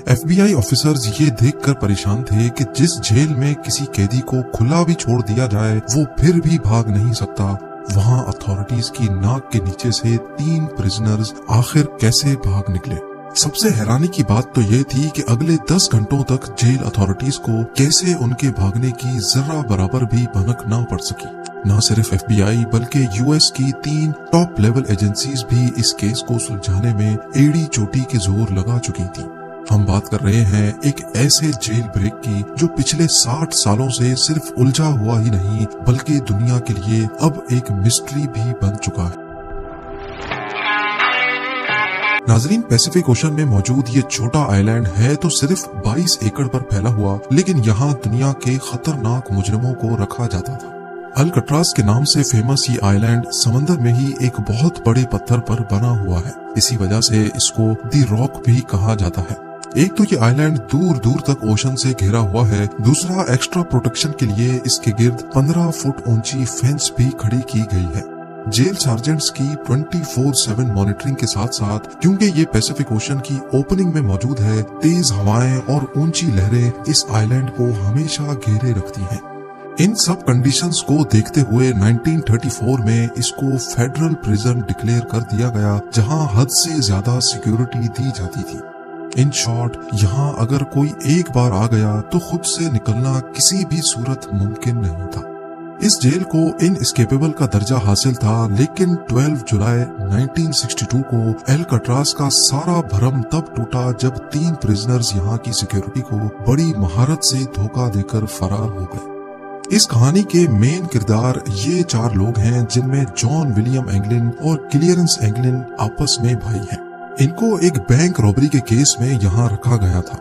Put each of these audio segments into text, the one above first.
FBI officers ये देखकर परेशान थे कि जिस जेल में किसी कैदी को खुला भी छोड़ दिया जाए वो फिर भी भाग नहीं सकता, वहां अथॉरिटीज की नाक के नीचे से 3 प्रिजनर्स आखिर कैसे भाग निकले। सबसे हैरानी की बात तो ये थी कि अगले 10 घंटों तक जेल अथॉरिटीज को कैसे उनके भागने की जरा बराबर भी भनक ना पड़ सकी। न सिर्फ एफबीआई बल्कि यूएस की 3 टॉप लेवल एजेंसीज भी इस केस को सुलझाने में एड़ी चोटी के जोर लगा चुकी थी। हम बात कर रहे हैं एक ऐसे जेल ब्रेक की जो पिछले 60 सालों से सिर्फ उलझा हुआ ही नहीं बल्कि दुनिया के लिए अब एक मिस्ट्री भी बन चुका है। नाजरीन, पैसिफिक ओशन में मौजूद ये छोटा आइलैंड है तो सिर्फ 22 एकड़ पर फैला हुआ, लेकिन यहाँ दुनिया के खतरनाक मुजरिमों को रखा जाता था। अल्कट्राज के नाम से फेमस ये आइलैंड समंदर में ही एक बहुत बड़े पत्थर पर बना हुआ है। इसी वजह से इसको दी रॉक भी कहा जाता है। एक तो ये आइलैंड दूर दूर तक ओशन से घिरा हुआ है, दूसरा एक्स्ट्रा प्रोटेक्शन के लिए इसके गिर्द 15 फुट ऊंची फेंस भी खड़ी की गई है। जेल सार्जेंट्स की 24/7 मॉनिटरिंग के साथ साथ, क्योंकि ये पैसिफिक ओशन की ओपनिंग में मौजूद है, तेज हवाएं और ऊंची लहरें इस आइलैंड को हमेशा घेरे रखती हैं। इन सब कंडीशंस को देखते हुए 1934 में इसको फेडरल प्रिजन डिक्लेयर कर दिया गया, जहां हद से ज्यादा सिक्योरिटी दी जाती थी। इन शॉर्ट, यहाँ अगर कोई एक बार आ गया तो खुद से निकलना किसी भी सूरत मुमकिन नहीं था। इस जेल को इनएस्केपेबल का दर्जा हासिल था, लेकिन 12 जुलाई 1962 को एल्कट्राज का सारा भरम तब टूटा जब 3 प्रिजनर्स यहाँ की सिक्योरिटी को बड़ी महारत से धोखा देकर फरार हो गए। इस कहानी के मेन किरदार ये 4 लोग हैं, जिनमें जॉन विलियम एंगलिन और क्लियरेंस एंगलिन आपस में भाई हैं। इनको एक बैंक रॉबरी के केस में यहाँ रखा गया था।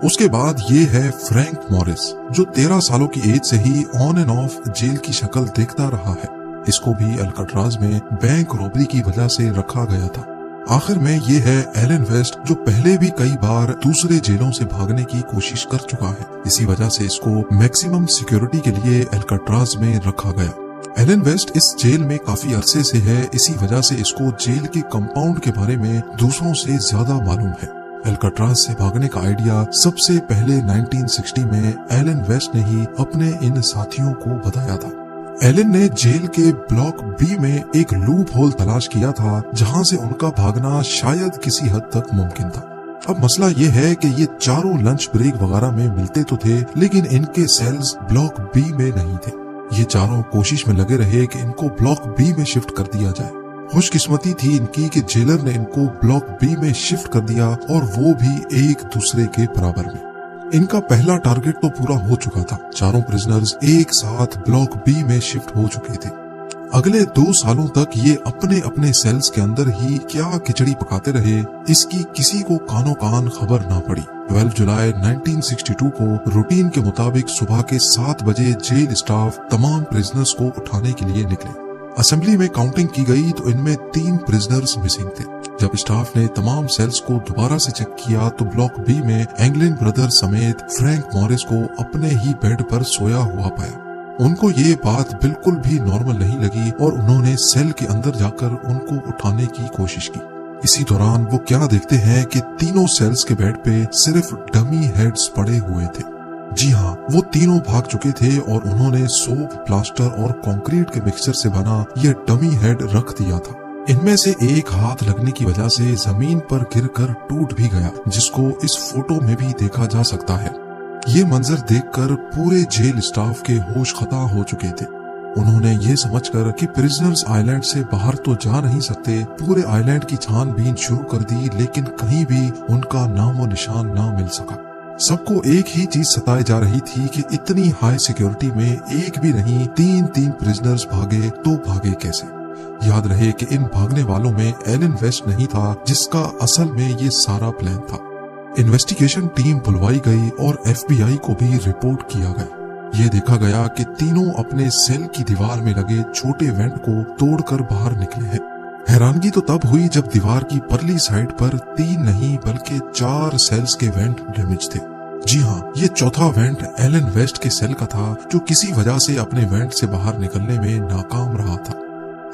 उसके बाद ये है फ्रैंक मॉरिस, जो 13 सालों की एज से ही ऑन एंड ऑफ जेल की शक्ल देखता रहा है। इसको भी अल्कट्राज में बैंक रॉबरी की वजह से रखा गया था। आखिर में ये है एलन वेस्ट, जो पहले भी कई बार दूसरे जेलों से भागने की कोशिश कर चुका है। इसी वजह से इसको मैक्सिमम सिक्योरिटी के लिए अल्कट्राज में रखा गया। एलन वेस्ट इस जेल में काफी अरसे से है, इसी वजह से इसको जेल के कंपाउंड के बारे में दूसरों से ज्यादा मालूम है। अल्कट्राज से भागने का आइडिया सबसे पहले 1960 में एलन वेस्ट ने ही अपने इन साथियों को बताया था। एलन ने जेल के ब्लॉक बी में एक लूप होल तलाश किया था, जहां से उनका भागना शायद किसी हद तक मुमकिन था। अब मसला ये है कि ये चारों लंच ब्रेक वगैरह में मिलते तो थे, लेकिन इनके सेल्स ब्लॉक बी में नहीं थे। ये चारों कोशिश में लगे रहे कि इनको ब्लॉक बी में शिफ्ट कर दिया जाए। खुशकिस्मती थी इनकी कि जेलर ने इनको ब्लॉक बी में शिफ्ट कर दिया, और वो भी एक दूसरे के बराबर में। इनका पहला टारगेट तो पूरा हो चुका था। चारों प्रिजनर्स एक साथ ब्लॉक बी में शिफ्ट हो चुके थे। अगले 2 सालों तक ये अपने अपने सेल्स के अंदर ही क्या खिचड़ी पकाते रहे, इसकी किसी को कानो कान खबर ना पड़ी। 12 जुलाई 1962 को रूटीन के मुताबिक सुबह के 7 बजे जेल स्टाफ तमाम प्रिजनर्स को उठाने के लिए निकले। असेंबली में काउंटिंग की गई तो इनमें 3 प्रिजनर्स मिसिंग थे। जब स्टाफ ने तमाम सेल्स को दोबारा से चेक किया तो ब्लॉक बी में एंगलिन ब्रदर समेत फ्रैंक मॉरिस को अपने ही बेड पर सोया हुआ पाया। उनको ये बात बिल्कुल भी नॉर्मल नहीं लगी और उन्होंने सेल के अंदर जाकर उनको उठाने की कोशिश की। इसी दौरान वो क्या देखते हैं कि तीनों सेल्स के बेड पे सिर्फ डमी हेड्स पड़े हुए थे। जी हाँ, वो तीनों भाग चुके थे और उन्होंने सोप, प्लास्टर और कंक्रीट के मिक्सचर से बना ये डमी हेड रख दिया था। इनमें से एक हाथ लगने की वजह से जमीन पर गिरकर टूट भी गया, जिसको इस फोटो में भी देखा जा सकता है। ये मंजर देखकर पूरे जेल स्टाफ के होश खता हो चुके थे। उन्होंने ये समझकर कि प्रिजनर्स आइलैंड से बाहर तो जा नहीं सकते, पूरे आइलैंड की छानबीन शुरू कर दी, लेकिन कहीं भी उनका नामो निशान ना मिल सका। सबको एक ही चीज सताए जा रही थी कि इतनी हाई सिक्योरिटी में एक भी नहीं 3 प्रिजनर्स भागे तो भागे कैसे। याद रहे कि इन भागने वालों में एलन वेस्ट नहीं था, जिसका असल में ये सारा प्लान था। इन्वेस्टिगेशन टीम बुलवाई गई और एफबीआई को भी रिपोर्ट किया गया। ये देखा गया कि तीनों अपने सेल की दीवार में लगे छोटे वेंट को तोड़कर बाहर निकले हैं। हैरानगी तो तब हुई जब दीवार की परली साइड पर 3 नहीं बल्कि 4 सेल्स के वेंट डैमेज थे। जी हाँ, ये चौथा वेंट एलन वेस्ट के सेल का था, जो किसी वजह से अपने वेंट से बाहर निकलने में नाकाम रहा था।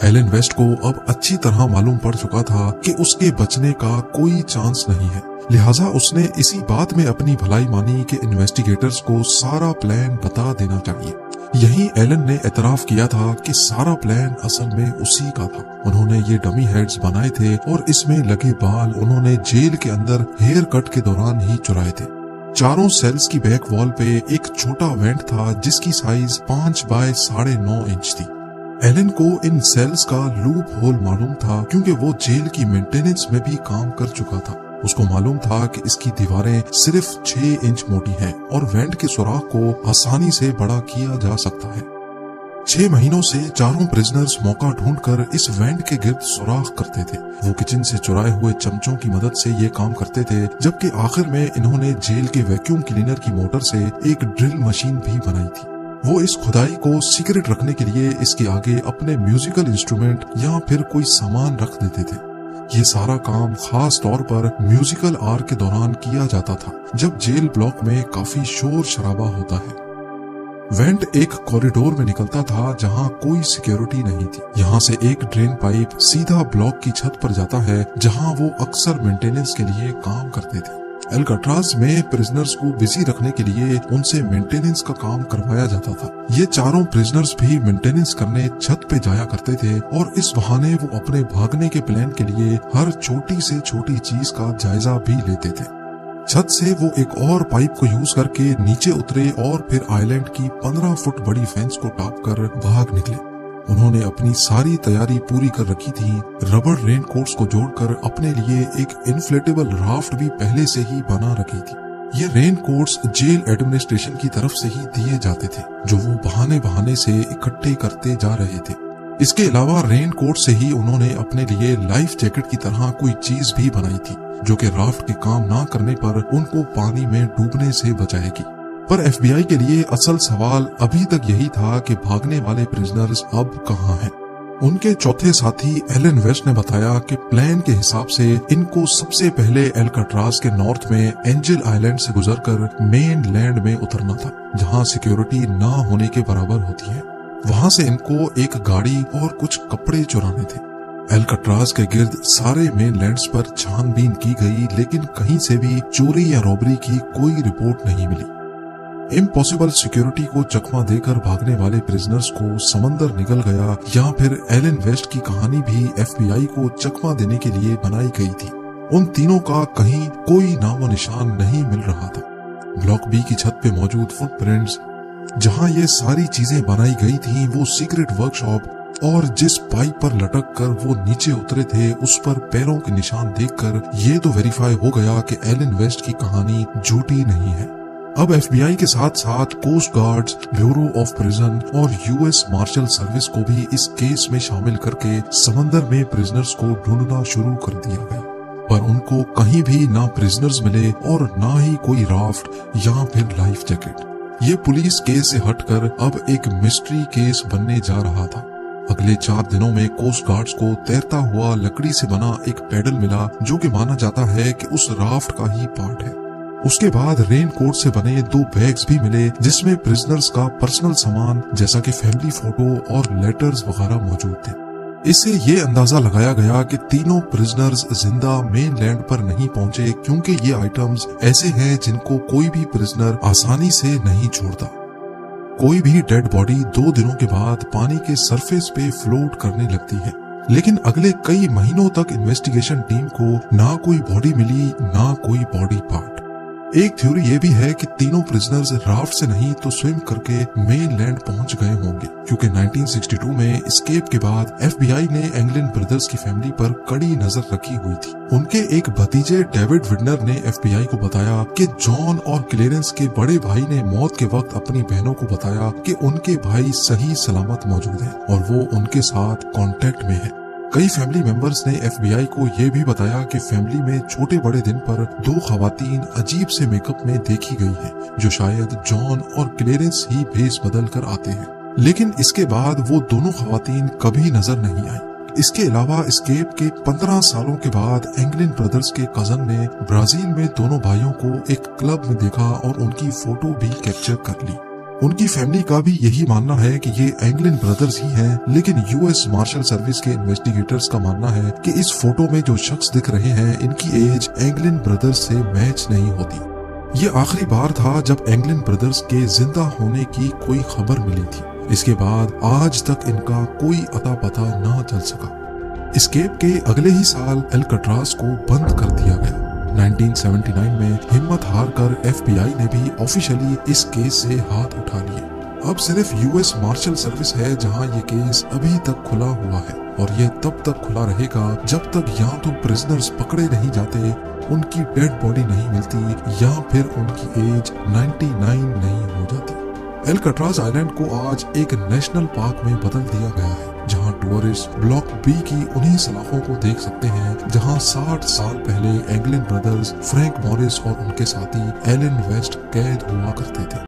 एलन वेस्ट को अब अच्छी तरह मालूम पड़ चुका था कि उसके बचने का कोई चांस नहीं है, लिहाजा उसने इसी बात में अपनी भलाई मानी कि इन्वेस्टिगेटर्स को सारा प्लान बता देना चाहिए। यही एलन ने एतराफ किया था कि सारा प्लान असल में उसी का था। उन्होंने ये डमी हेड्स बनाए थे और इसमें लगे बाल उन्होंने जेल के अंदर हेयर कट के दौरान ही चुराए थे। चारों सेल्स की बैक वॉल पे एक छोटा वेंट था जिसकी साइज 5 बाय 9.5 इंच थी। एलन को इन सेल्स का लूप होल मालूम था क्योंकि वो जेल की मेंटेनेंस में भी काम कर चुका था। उसको मालूम था कि इसकी दीवारें सिर्फ 6 इंच मोटी हैं और वेंट के सुराख को आसानी से बड़ा किया जा सकता है। 6 महीनों से चारों प्रिजनर्स मौका ढूंढकर इस वेंट के गिर्द सुराख करते थे। वो किचन से चुराए हुए चमचों की मदद से ये काम करते थे, जबकि आखिर में इन्होंने जेल के वैक्यूम क्लीनर की मोटर से एक ड्रिल मशीन भी बनाई थी। वो इस खुदाई को सीक्रेट रखने के लिए इसके आगे अपने म्यूजिकल इंस्ट्रूमेंट या फिर कोई सामान रख देते थे। ये सारा काम खास तौर पर म्यूजिकल आवर के दौरान किया जाता था, जब जेल ब्लॉक में काफी शोर शराबा होता है। वेंट एक कॉरिडोर में निकलता था जहाँ कोई सिक्योरिटी नहीं थी। यहाँ से एक ड्रेन पाइप सीधा ब्लॉक की छत पर जाता है, जहाँ वो अक्सर मेंटेनेंस के लिए काम करते थे। अल्काट्राज में प्रिजनर्स को बिजी रखने के लिए उनसे मेंटेनेंस का काम करवाया जाता था। ये चारों प्रिजनर्स भी मेंटेनेंस करने छत पे जाया करते थे और इस बहाने वो अपने भागने के प्लान के लिए हर छोटी से छोटी चीज का जायजा भी लेते थे। छत से वो एक और पाइप को यूज करके नीचे उतरे और फिर आइलैंड की 15 फुट बड़ी फेंस को टॉप कर भाग निकले। उन्होंने अपनी सारी तैयारी पूरी कर रखी थी। रबर रेन कोट्स को जोड़कर अपने लिए एक इन्फ्लेटेबल राफ्ट भी पहले से ही बना रखी थी। ये रेन कोट्स जेल एडमिनिस्ट्रेशन की तरफ से ही दिए जाते थे, जो वो बहाने बहाने से इकट्ठे करते जा रहे थे। इसके अलावा रेन कोट से ही उन्होंने अपने लिए लाइफ जैकेट की तरह कोई चीज भी बनाई थी, जो कि राफ्ट के काम ना करने पर उनको पानी में डूबने से बचाएगी। पर एफबीआई के लिए असल सवाल अभी तक यही था कि भागने वाले प्रिजनर्स अब कहाँ हैं। उनके चौथे साथी एलन वेस्ट ने बताया कि प्लान के हिसाब से इनको सबसे पहले अल्काट्राज के नॉर्थ में एंजल आइलैंड से गुजरकर मेन लैंड में उतरना था, जहाँ सिक्योरिटी ना होने के बराबर होती है। वहाँ से इनको एक गाड़ी और कुछ कपड़े चुराने थे। अल्काट्राज के गिर्द सारे मेन लैंड्स पर छानबीन की गई, लेकिन कहीं से भी चोरी या रॉबरी की कोई रिपोर्ट नहीं मिली। इम्पॉसिबल सिक्योरिटी को चकमा देकर भागने वाले प्रिजनर्स को समंदर निकल गया, या फिर एलन वेस्ट की कहानी भी एफबीआई को चकमा देने के लिए बनाई गई थी। उन तीनों का कहीं कोई नामो निशान नहीं मिल रहा था। ब्लॉक बी की छत पे मौजूद फुटप्रिंट्स, जहां ये सारी चीजें बनाई गई थी, वो सीक्रेट वर्कशॉप और जिस पाइप पर लटक कर वो नीचे उतरे थे, उस पर पैरों के निशान देखकर ये तो वेरीफाई हो गया कि एलन वेस्ट की कहानी झूठी नहीं है। अब एफबीआई के साथ साथ coast guards, bureau of prison और यूएस मार्शल सर्विस को भी इस केस में शामिल करके समंदर में प्रिजनर्स को ढूंढना शुरू कर दिया गया, पर उनको कहीं भी ना प्रिजनर्स मिले और ना ही कोई राफ्ट या फिर लाइफ जैकेट। ये पुलिस केस से हटकर अब एक मिस्ट्री केस बनने जा रहा था। अगले 4 दिनों में कोस्ट गार्ड्स को तैरता हुआ लकड़ी से बना एक पैडल मिला, जो कि माना जाता है कि उस राफ्ट का ही पार्ट है। उसके बाद रेन कोट से बने 2 बैग्स भी मिले, जिसमें प्रिजनर्स का पर्सनल सामान जैसा कि फैमिली फोटो और लेटर्स वगैरह मौजूद थे। इससे ये अंदाजा लगाया गया कि तीनों प्रिजनर्स जिंदा मेन लैंड पर नहीं पहुंचे, क्योंकि ये आइटम्स ऐसे हैं जिनको कोई भी प्रिजनर आसानी से नहीं छोड़ता। कोई भी डेड बॉडी 2 दिनों के बाद पानी के सरफेस पे फ्लोट करने लगती है, लेकिन अगले कई महीनों तक इन्वेस्टिगेशन टीम को ना कोई बॉडी मिली, ना कोई बॉडी पार्ट। एक थ्योरी ये भी है कि तीनों प्रिजनर्स राफ्ट से नहीं तो स्विम करके मेन लैंड पहुंच गए होंगे, क्योंकि 1962 में एस्केप के बाद एफबीआई ने एंगलिन ब्रदर्स की फैमिली पर कड़ी नजर रखी हुई थी। उनके एक भतीजे डेविड विडनर ने एफबीआई को बताया कि जॉन और क्लेरेंस के बड़े भाई ने मौत के वक्त अपनी बहनों को बताया कि उनके भाई सही सलामत मौजूद हैं और वो उनके साथ कांटेक्ट में है। कई फैमिली मेंबर्स ने एफबीआई को ये भी बताया कि फैमिली में छोटे बड़े दिन पर 2 खवातीन अजीब से मेकअप में देखी गई हैं, जो शायद जॉन और क्लेरेंस ही भेस बदल कर आते हैं, लेकिन इसके बाद वो दोनों खवातीन कभी नजर नहीं आई। इसके अलावा एस्केप के 15 सालों के बाद एंगलिन ब्रदर्स के कजन ने ब्राजील में दोनों भाइयों को एक क्लब में देखा और उनकी फोटो भी कैप्चर कर ली। उनकी फैमिली का भी यही मानना है कि ये एंगलिन ब्रदर्स ही हैं, लेकिन यूएस मार्शल सर्विस के इन्वेस्टिगेटर्स का मानना है कि इस फोटो में जो शख्स दिख रहे हैं इनकी एज एंगलिन ब्रदर्स से मैच नहीं होती। ये आखिरी बार था जब एंगलिन ब्रदर्स के जिंदा होने की कोई खबर मिली थी। इसके बाद आज तक इनका कोई अता पता ना चल सका। एस्केप के अगले ही साल अल्काट्राज को बंद कर दिया गया। 1979 में हिम्मत हारकर एफबीआई ने भी ऑफिशियली इस केस से हाथ उठा लिए। अब सिर्फ यूएस मार्शल सर्विस है जहां ये केस अभी तक खुला हुआ है, और ये तब तक खुला रहेगा जब तक या तो प्रिजनर्स पकड़े नहीं जाते, उनकी डेड बॉडी नहीं मिलती, या फिर उनकी एज 99 नहीं हो जाती। अल्काट्राज आइलैंड को आज एक नेशनल पार्क में बदल दिया गया है, जहां टूरिस्ट ब्लॉक बी की उन्हीं सलाखों को देख सकते हैं जहां 60 साल पहले एंगलिन ब्रदर्स, फ्रैंक मॉरिस और उनके साथी एलन वेस्ट कैद हुआ करते थे।